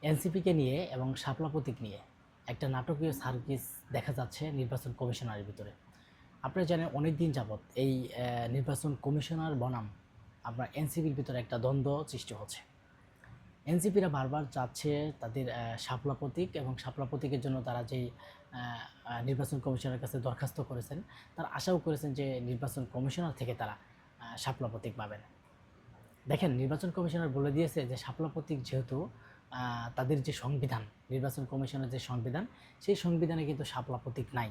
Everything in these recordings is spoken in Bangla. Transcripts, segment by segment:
এনসিপিকে নিয়ে এবং শাপলা প্রতীক নিয়ে একটা নাটকীয় সার্কিস দেখা যাচ্ছে নির্বাচন কমিশনারের ভিতরে। আপনারা জানেন অনেক দিন যাবৎ এই নির্বাচন কমিশনার বনাম আপনার এনসিপির ভিতরে একটা দ্বন্দ্ব সৃষ্টি হচ্ছে। এনসিপিরা বারবার চাচ্ছে তাদের শাপলা প্রতীক এবং শাপলা প্রতীকের জন্য তারা যেই নির্বাচন কমিশনের কাছে দরখাস্ত করেছেন, তারা আশাও করেছেন যে নির্বাচন কমিশনার থেকে তারা শাপলা প্রতীক পাবেন। দেখেন, নির্বাচন কমিশনার বলে দিয়েছে যে শাপলা প্রতীক যেহেতু তাদের যে সংবিধান, নির্বাচন কমিশনের যে সংবিধান, সেই সংবিধানে কিন্তু শাপলা প্রতীক নাই,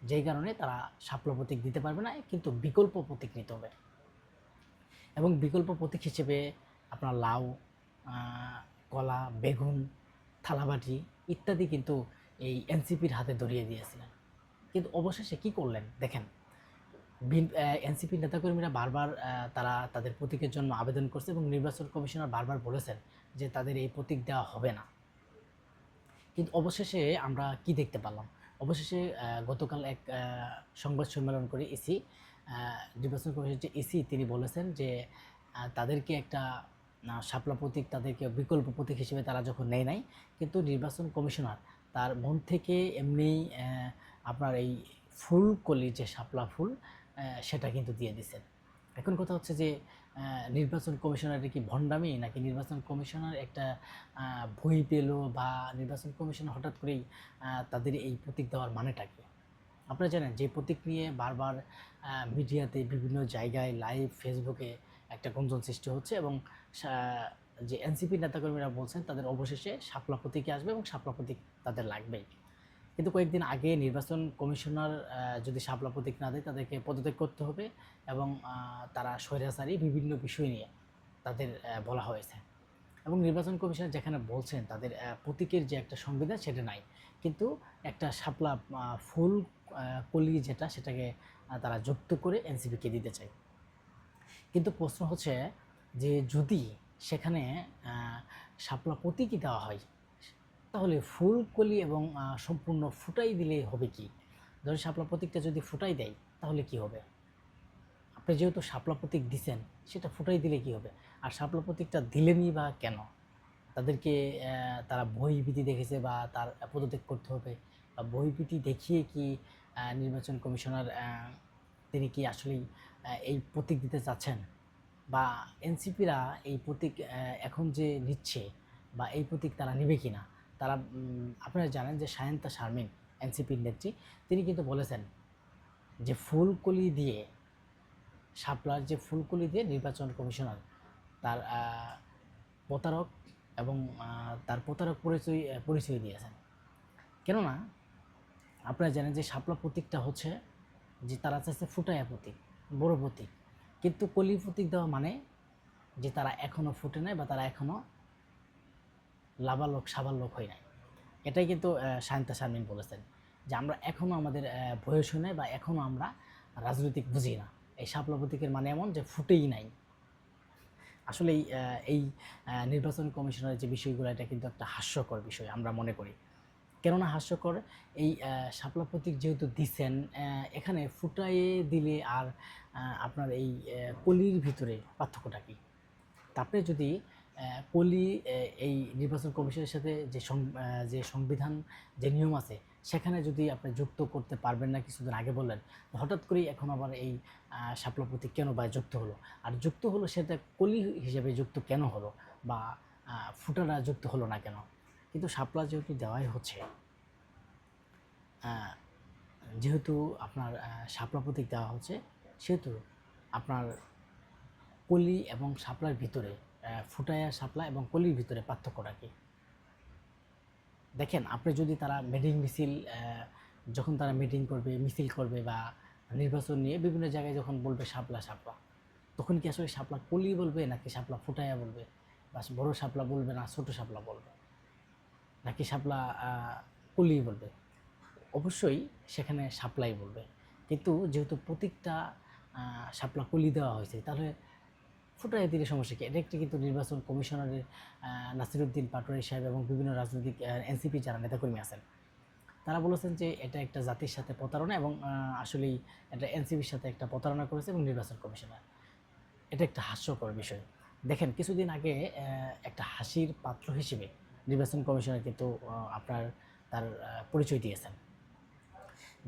যেই কারণে তারা শাপলা প্রতীক দিতে পারবে না, কিন্তু বিকল্প প্রতীক নিতে হবে। এবং বিকল্প প্রতীক হিসেবে আপনার লাউ, কলা, বেগুন, থালাবাটি ইত্যাদি কিন্তু এই এনসিপির হাতে ধরিয়ে দিয়েছিলেন। কিন্তু অবশেষে কী করলেন দেখেন, এনসিপির নেতাকর্মীরা বারবার তারা তাদের প্রতীকের জন্য আবেদন করছে এবং নির্বাচন কমিশনার বারবার বলেছেন যে তাদের এই প্রতীক দেওয়া হবে না। কিন্তু অবশেষে আমরা কি দেখতে পেলাম? অবশেষে গতকাল এক সংবাদ সম্মেলন করে ইসি, নির্বাচন কমিশনের যে ইসি, তিনি বলেছেন যে তাদেরকে একটা শাপলা প্রতীক, তাদেরকে বিকল্প প্রতীক হিসেবে তারা যখন নেয় নাই, কিন্তু নির্বাচন কমিশনার তার মন থেকে এমনি আপনার এই ফুলকলি যে শাপলা ফুল, সেটা কিন্তু দিয়ে দিছেন। এখন কথা হচ্ছে যে নির্বাচন কমিশনারের কি ভণ্ডামি, নাকি নির্বাচন কমিশনার একটা ভয় পেল, বা নির্বাচন কমিশনার হঠাৎ করেই তাদের এই প্রতীক দেওয়ার মানেটা কি? আপনারা জানেন যে প্রতীক নিয়ে বারবার মিডিয়াতে বিভিন্ন জায়গায় লাইভ ফেসবুকে একটা গুঞ্জন সৃষ্টি হচ্ছে এবং যে এনসিপি নেতাকর্মীরা বলছেন তাদের অবশেষে শাপলা প্রতীকে আসবে এবং শাপলা প্রতীক তাদের লাগবেই। কিন্তু কয়েকদিন আগে নির্বাচন কমিশনার যদি শাপলা প্রতীক না দেয়, তাদেরকে পদত্যাগ করতে হবে এবং তারা স্বৈরাচারী বিভিন্ন বিষয় নিয়ে তাদের বলা হয়েছে। এবং নির্বাচন কমিশনার যেখানে বলছেন তাদের প্রতীকের যে একটা সংবিধান সেটা নাই, কিন্তু একটা শাপলা ফুল কলি যেটা, সেটাকে তারা যুক্ত করে এনসিপিকে দিতে চায়। কিন্তু প্রশ্ন হচ্ছে যে যদি সেখানে শাপলা প্রতীকই দেওয়া হয়, তাহলে ফুলকলি এবং সম্পূর্ণ ফুটাই দিলে হবে কি? ধরুন শাপলা প্রতীকটা যদি ফুটাই দেয় তাহলে কি হবে? আপনি যেহেতু শাপলা প্রতীক দিছেন, সেটা ফুটাই দিলে কি হবে? আর শাপলা প্রতীকটা দিলেনই বা কেন? তাদেরকে তারা ভয়ভীতি দেখেছে বা তার পদত্যাগ করতে হবে, বা ভয়ভীতি দেখিয়ে কি নির্বাচন কমিশনার তিনি কি আসলেই এই প্রতীক দিতে চাচ্ছেন? বা এনসিপিরা এই প্রতীক এখন যে নিচ্ছে, বা এই প্রতীক তারা নেবে কি না? তারা আপনারা জানেন যে সায়ন্তা শারমিন, এনসিপির নেত্রী, তিনি কিন্তু বলেছেন যে ফুলকলি দিয়ে, শাপলার যে ফুলকলি দিয়ে নির্বাচন কমিশনার তার প্রতারক এবং তার প্রতারক পরিচয় দিয়েছেন। কেননা আপনারা জানেন যে শাপলা প্রতীকটা হচ্ছে যে তারা চাইছে ফুটায়া প্রতীক, বড় প্রতীক, কিন্তু কলি প্রতীক দেওয়া মানে যে তারা এখনও ফুটে নাই, বা তারা এখনও লাভালোক সাবালোক হয় নাই। এটাই কিন্তু সায়ন্তা শারমিন বলেছেন যে আমরা এখনও আমাদের বয়স হয় নাই, বা এখনও আমরা রাজনৈতিক বুঝি না। এই শাপলা প্রতীকের মানে এমন যে ফুটেই নাই। আসলে এই নির্বাচন কমিশনের যে বিষয়গুলো, এটা কিন্তু একটা হাস্যকর বিষয় আমরা মনে করি। কেননা হাস্যকর, এই শাপলা প্রতীক যেহেতু দিচ্ছেন, এখানে ফুটায়ে দিলে আর আপনার এই কলির ভিতরে পার্থক্যটা কী? আপনি যদি কলি এই নির্বাচন কমিশনের সাথে যে সংবিধান, যে নিয়ম আছে, সেখানে যদি আপনি যুক্ত করতে পারবেন না, কিছুদিন আগে বললেন, হঠাৎ করেই এখন আবার এই শাপলা প্রতীক কেন বা যুক্ত হলো? আর যুক্ত হলো সেটা কলি হিসেবে যুক্ত কেন হলো, বা ফুটাটা যুক্ত হলো না কেন? কিন্তু শাপলা যেহেতু দেওয়াই হচ্ছে, যেহেতু আপনার শাপলা প্রতীক দেওয়া হচ্ছে, সেহেতু আপনার কলি এবং শাপলার ভিতরে, ফুটায়া শাপলা এবং কলির ভিতরে পার্থক্যটা কী? দেখেন, আপনি যদি তারা মিছিল, যখন তারা মিটিং করবে, মিছিল করবে, বা নির্বাচন নিয়ে বিভিন্ন জায়গায় যখন বলবে শাপলা শাপলা, তখন কি আসলে শাপলা কলি বলবে, নাকি শাপলা ফুটায়া বলবে, বা বড় শাপলা বলবে, না ছোট শাপলা বলবে, নাকি শাপলা কলি বলবে? অবশ্যই সেখানে শাপলাই বলবে। কিন্তু যেহেতু প্রতীকটা শাপলা কলি দেওয়া হয়েছে, তাহলে ফুটাইয়া দিলে সমস্যা কী? এটা একটি কিন্তু নির্বাচন কমিশনারের নাসিরুদ্দিন পাটোয়ারি সাহেব এবং বিভিন্ন রাজনৈতিক এনসিপি যারা নেতাকর্মী আছেন, তারা বলেছেন যে এটা একটা জাতির সাথে প্রতারণা, এবং আসলেই এটা এনসিপির সাথে একটা প্রতারণা করেছে এবং নির্বাচন কমিশনার। এটা একটা হাস্যকর বিষয়। দেখেন, কিছুদিন আগে একটা হাসির পাত্র হিসেবে নির্বাচন কমিশনার কিন্তু আপনার তার পরিচয় দিয়েছেন।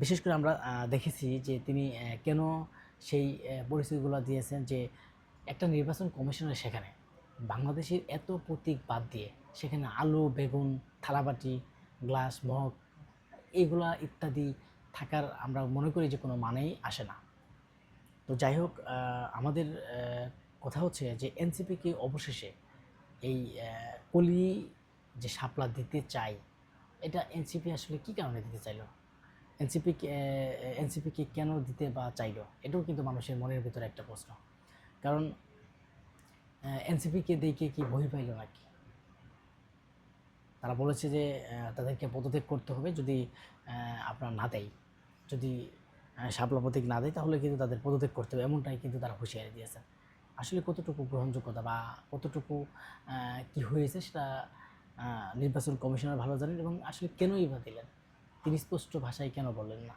বিশেষ করে আমরা দেখেছি যে তিনি কেন সেই পরিচয়গুলো দিয়েছেন, যে একটা নির্বাচন কমিশনের সেখানে বাংলাদেশের এত প্রতীক বাদ দিয়ে সেখানে আলু, বেগুন, থালাবাটি, গ্লাস, মগ এইগুলা ইত্যাদি থাকার আমরা মনে করি যে কোনো মানেই আসে না। তো যাই হোক, আমাদের কথা হচ্ছে যে এনসিপিকে অবশেষে এই কলি যে শাপলা দিতে চাই, এটা এনসিপি আসলে কী কারণে দিতে চাইলো, এনসিপিকে কেন দিতে বা চাইলো, এটাও কিন্তু মানুষের মনের ভিতরে একটা প্রশ্ন। কারণ এনসিপিকে দেখে কি ভয় পাইল নাকি? তারা বলেছে যে তাদেরকে পদত্যাগ করতে হবে যদি আপনার না দেয়, যদি শাপলা প্রতীক না দেয় তাহলে কিন্তু তাদের পদত্যাগ করতে হবে, এমনটাই কিন্তু তারা হুঁশিয়ারি দিয়েছে। আসলে কতটুকু গ্রহণযোগ্যতা বা কতটুকু কি হয়েছে সেটা নির্বাচন কমিশনার ভালো জানেন, এবং আসলে কেনই বা দিলেন তিনি স্পষ্ট ভাষায় কেন বললেন না।